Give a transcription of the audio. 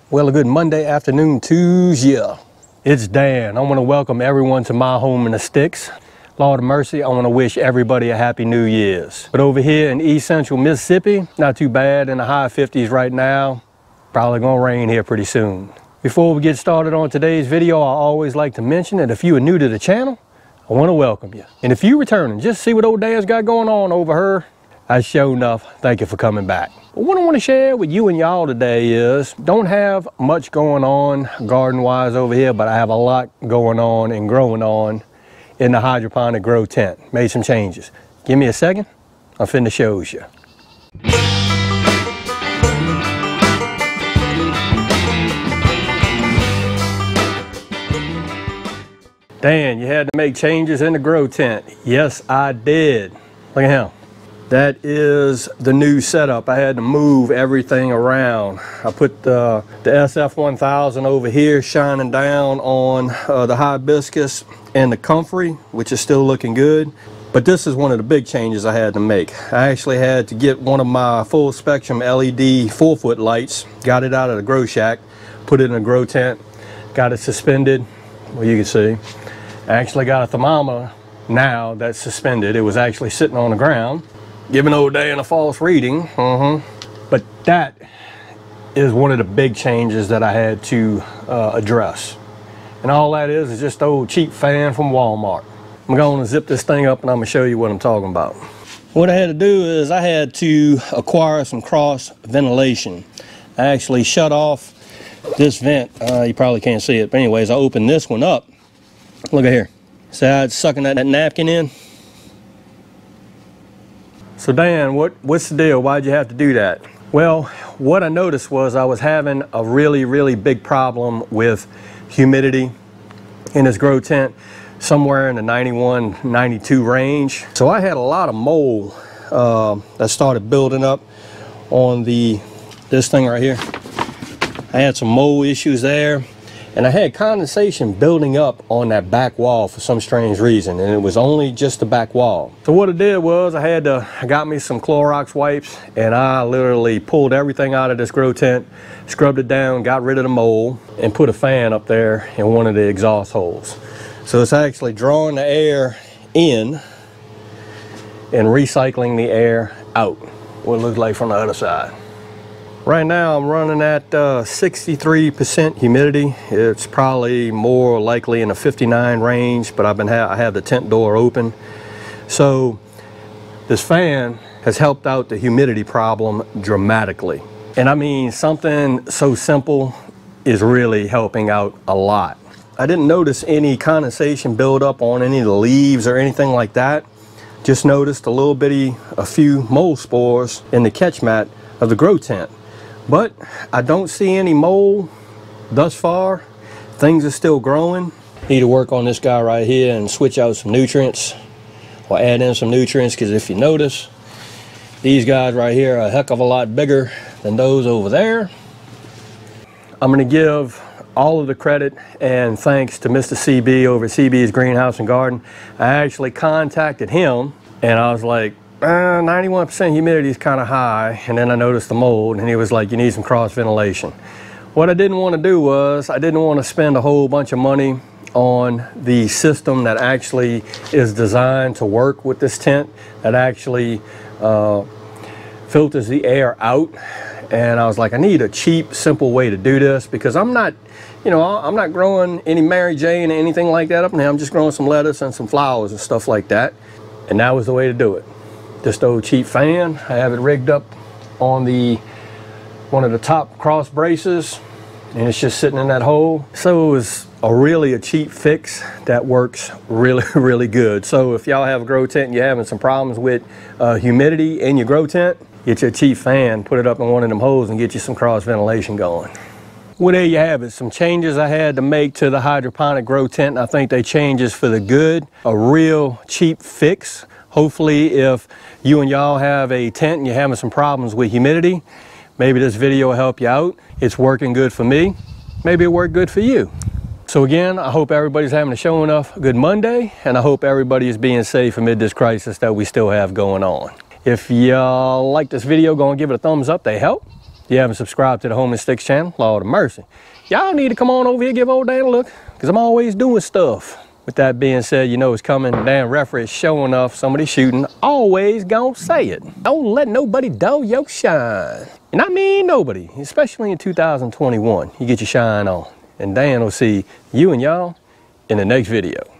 Well, a good Monday afternoon to ya. It's Dan. I want to welcome everyone to my home in the sticks. Lord of mercy, I want to wish everybody a happy New Year's. But over here in East Central Mississippi, not too bad, in the high 50s right now. Probably gonna rain here pretty soon. Before we get started on today's video, I always like to mention that if you are new to the channel, I want to welcome you. And if you're returning, just see what old Dan's got going on over here. I sure enough, thank you for coming back. But what I want to share with you and y'all today is, don't have much going on garden-wise over here, but I have a lot going on and growing on in the hydroponic grow tent. Made some changes. Give me a second, I'm finna show you. Dan, you had to make changes in the grow tent. Yes, I did. Look at him. That is the new setup. I had to move everything around. I put the SF1000 over here shining down on the hibiscus and the comfrey, which is still looking good. But this is one of the big changes I had to make. I actually had to get one of my full spectrum LED 4-foot lights, got it out of the grow shack, put it in a grow tent, got it suspended. Well, you can see. I actually got a thermometer now that's suspended. It was actually sitting on the ground, giving old Dan a false reading. But that is one of the big changes that I had to address. And all that is just the old cheap fan from Walmart. I'm going to zip this thing up and I'm going to show you what I'm talking about. What I had to do is I had to acquire some cross ventilation. I actually shut off this vent. You probably can't see it, but anyways, I opened this one up. Look at here. See how it's sucking that napkin in? So Dan, what's the deal? Why'd you have to do that? Well, what I noticed was I was having a really big problem with humidity in this grow tent, somewhere in the 91, 92 range. So I had a lot of mold that started building up on this thing right here. I had some mold issues there. And I had condensation building up on that back wall for some strange reason, and it was only just the back wall. So what I did was I got me some Clorox wipes, and I literally pulled everything out of this grow tent, scrubbed it down, got rid of the mold, and put a fan up there in one of the exhaust holes. So it's actually drawing the air in and recycling the air out. What it looks like from the other side. Right now I'm running at 63% humidity. It's probably more likely in the 59 range, but I have the tent door open. So this fan has helped out the humidity problem dramatically. And I mean, something so simple is really helping out a lot. I didn't notice any condensation buildup on any of the leaves or anything like that. Just noticed a few mold spores in the catch mat of the grow tent. But I don't see any mold thus far. Things are still growing. Need to work on this guy right here and switch out some nutrients or add in some nutrients, because if you notice, these guys right here are a heck of a lot bigger than those over there. I'm going to give all of the credit and thanks to Mr. CB over at CB's Greenhouse and Garden. I actually contacted him and I was like, 91% humidity is kind of high, and then I noticed the mold, and he was like, you need some cross ventilation. What I didn't want to do was, I didn't want to spend a whole bunch of money on the system that actually is designed to work with this tent, that actually filters the air out. And I was like, I need a cheap, simple way to do this, because I'm not growing any Mary Jane or anything like that up now. I'm just growing some lettuce and some flowers and stuff like that. And that was the way to do it. Just old cheap fan. I have it rigged up on one of the top cross braces, and it's just sitting in that hole. So it was really a cheap fix that works really good. So if y'all have a grow tent and you're having some problems with humidity in your grow tent, get your cheap fan, put it up in one of them holes, and get you some cross ventilation going. Well, there you have it. Some changes I had to make to the hydroponic grow tent, and I think they changes for the good. A real cheap fix. Hopefully, if you and y'all have a tent and you're having some problems with humidity, maybe this video will help you out. It's working good for me. Maybe it worked good for you. So again, I hope everybody's having a show enough good Monday, and I hope everybody is being safe amid this crisis that we still have going on. If y'all like this video, go and give it a thumbs up. They help. If you haven't subscribed to the Home and Sticks channel, Lord of mercy, y'all need to come on over here, give old Dan a look, because I'm always doing stuff. With that being said, you know it's coming. Dan referee is showing off somebody shooting. Always gonna say it. Don't let nobody dull your shine. And I mean nobody, especially in 2021. You get your shine on. And Dan will see you and y'all in the next video.